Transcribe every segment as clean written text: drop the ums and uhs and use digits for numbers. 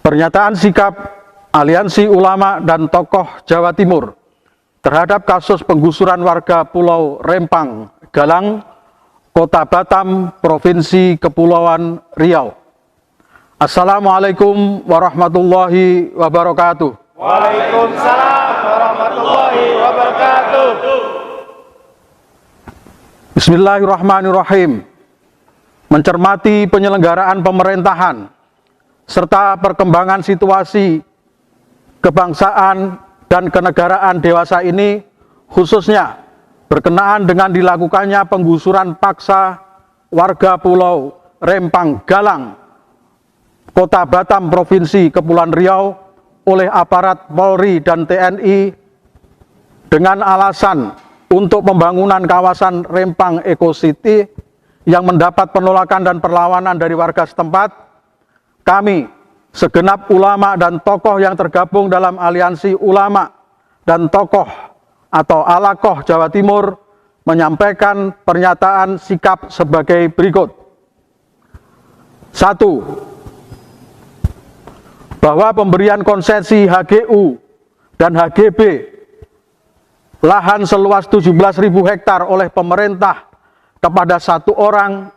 Pernyataan sikap Aliansi Ulama dan Tokoh Jawa Timur terhadap kasus penggusuran warga Pulau Rempang Galang, Kota Batam, Provinsi Kepulauan Riau. Assalamualaikum warahmatullahi wabarakatuh. Waalaikumsalam warahmatullahi wabarakatuh. Bismillahirrahmanirrahim. Mencermati penyelenggaraan pemerintahan serta perkembangan situasi kebangsaan dan kenegaraan dewasa ini, khususnya berkenaan dengan dilakukannya penggusuran paksa warga Pulau Rempang Galang, Kota Batam, Provinsi Kepulauan Riau oleh aparat Polri dan TNI dengan alasan untuk pembangunan kawasan Rempang Eco City yang mendapat penolakan dan perlawanan dari warga setempat. Kami, segenap ulama dan tokoh yang tergabung dalam Aliansi Ulama dan Tokoh atau Alakoh Jawa Timur, menyampaikan pernyataan sikap sebagai berikut. 1. Bahwa pemberian konsesi HGU dan HGB lahan seluas 17.000 hektar oleh pemerintah kepada satu orang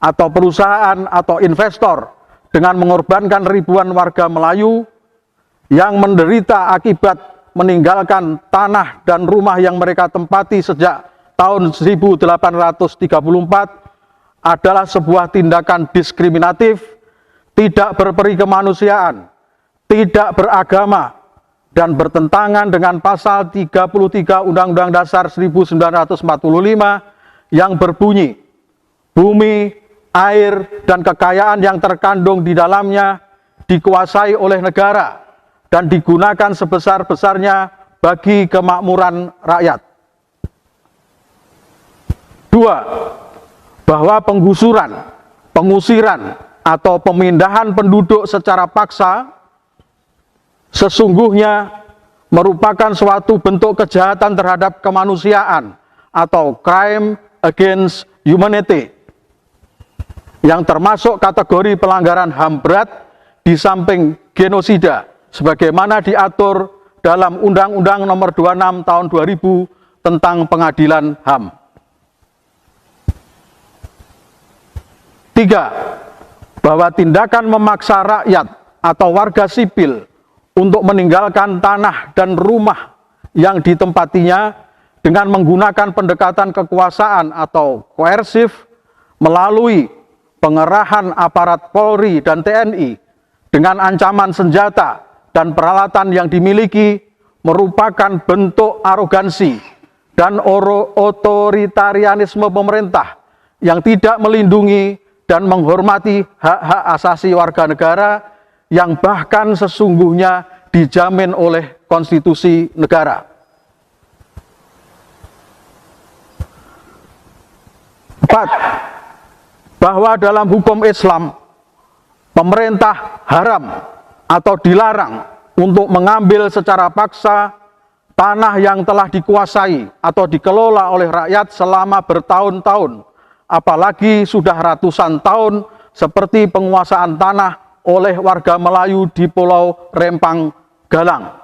atau perusahaan atau investor dengan mengorbankan ribuan warga Melayu yang menderita akibat meninggalkan tanah dan rumah yang mereka tempati sejak tahun 1834 adalah sebuah tindakan diskriminatif, tidak berperi kemanusiaan, tidak beragama, dan bertentangan dengan pasal 33 Undang-Undang Dasar 1945 yang berbunyi, bumi, air, dan kekayaan yang terkandung di dalamnya dikuasai oleh negara dan digunakan sebesar-besarnya bagi kemakmuran rakyat. 2. Bahwa penggusuran, pengusiran, atau pemindahan penduduk secara paksa sesungguhnya merupakan suatu bentuk kejahatan terhadap kemanusiaan atau crime against humanity, yang termasuk kategori pelanggaran HAM berat di samping genosida sebagaimana diatur dalam Undang-Undang Nomor 26 Tahun 2000 tentang Pengadilan HAM. 3. Bahwa tindakan memaksa rakyat atau warga sipil untuk meninggalkan tanah dan rumah yang ditempatinya dengan menggunakan pendekatan kekuasaan atau koersif melalui pengerahan aparat Polri dan TNI dengan ancaman senjata dan peralatan yang dimiliki merupakan bentuk arogansi dan otoritarianisme pemerintah yang tidak melindungi dan menghormati hak-hak asasi warga negara yang bahkan sesungguhnya dijamin oleh konstitusi negara. 4. Bahwa dalam hukum Islam, pemerintah haram atau dilarang untuk mengambil secara paksa tanah yang telah dikuasai atau dikelola oleh rakyat selama bertahun-tahun, apalagi sudah ratusan tahun, seperti penguasaan tanah oleh warga Melayu di Pulau Rempang Galang.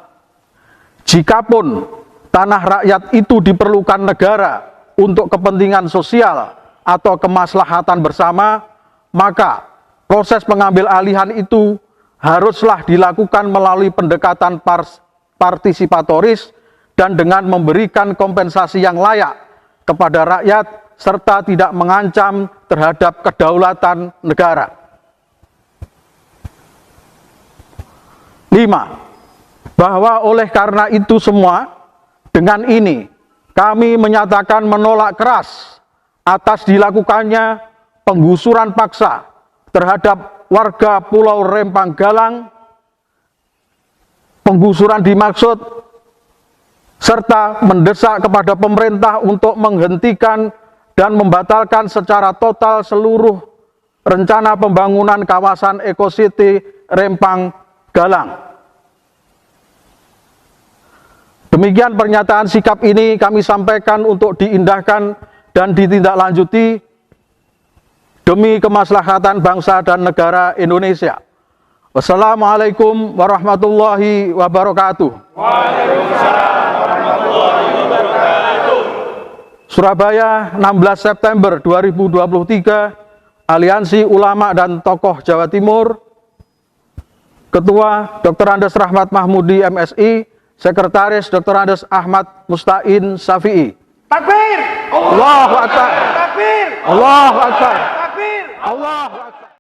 Jikapun tanah rakyat itu diperlukan negara untuk kepentingan sosial atau kemaslahatan bersama, maka proses pengambil alihan itu haruslah dilakukan melalui pendekatan partisipatoris dan dengan memberikan kompensasi yang layak kepada rakyat serta tidak mengancam terhadap kedaulatan negara. 5. Bahwa oleh karena itu semua, dengan ini kami menyatakan menolak keras atas dilakukannya penggusuran paksa terhadap warga Pulau Rempang Galang. Penggusuran dimaksud serta mendesak kepada pemerintah untuk menghentikan dan membatalkan secara total seluruh rencana pembangunan kawasan Eco City Rempang Galang. Demikian pernyataan sikap ini kami sampaikan untuk diindahkan dan ditindaklanjuti demi kemaslahatan bangsa dan negara Indonesia. Wassalamualaikum warahmatullahi wabarakatuh. Surabaya, 16 September 2023, Aliansi Ulama dan Tokoh Jawa Timur, Ketua Dr. Andes Rahmat Mahmudi MSI, Sekretaris Dr. Andes Ahmad Mustain Syafi'i. Takbir! Allahu Akbar. Takbir! Allahu Akbar. Takbir! Allahu Akbar.